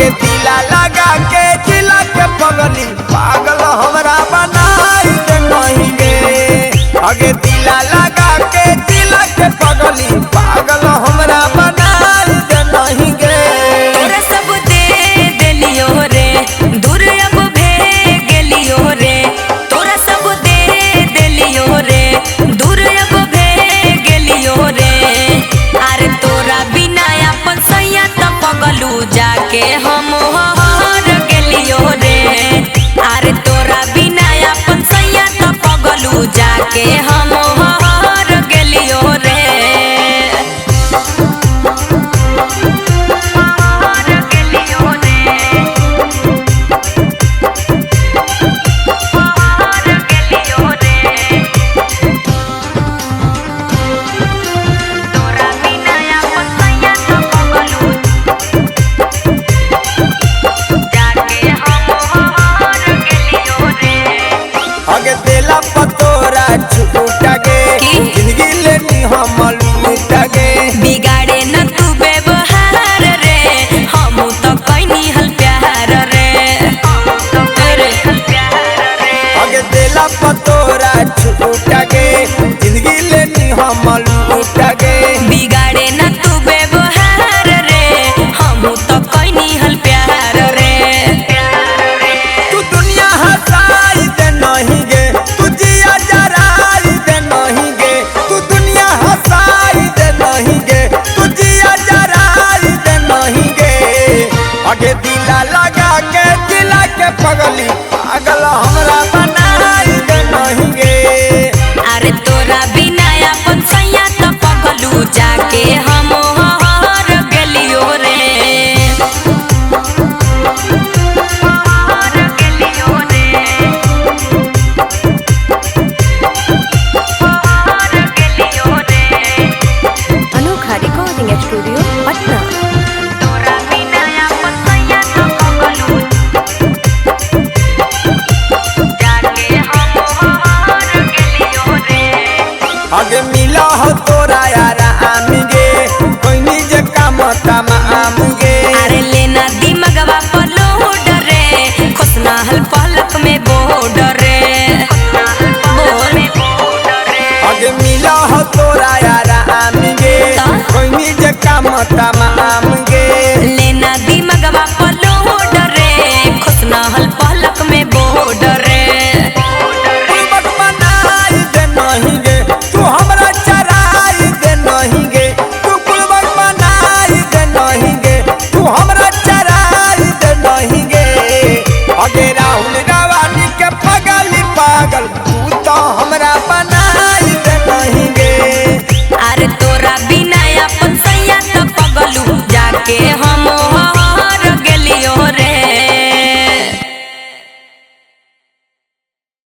आगे दिला लगा के जिला के पगली पागल हमरा बनाई दे नहीं गे। आगे दिला लगा के जिला के पगली पागल हमरा बनाई दे नहीं गे। तोरा सब दे देलियो रे दूर अब भेग गेलियो रे। तोरा सब दे देलियो रे दूर अब भेग गेलियो रे। अरे तोरा बिना अपन सैया त पगलू जाके हम हर गेलियो रे। अरे तोरा बिना अपन सैया त पगलू जाके हम हर गेलियो रे। आगे देला पतोरा छूटा गे जिंदगी लेनी हम लूटा गे। बिगाड़े न तू व्यवहार रे हम तो कैनी हल प्यार रे। आगे देला पतोरा छूटा गे जिंदगी लेनी हम लूटा गे। बिगाड़े न तू व्यवहार रे हम तो कैनी हल प्यार रे। तू दुनिया हंसाई दे नहीं गे तू जिया जराई दे नहीं गे। तू दुनिया हंसाई दे नहीं गे तू जिया जराई दे नहीं गे। आगे दिला लगा के दिला के पगली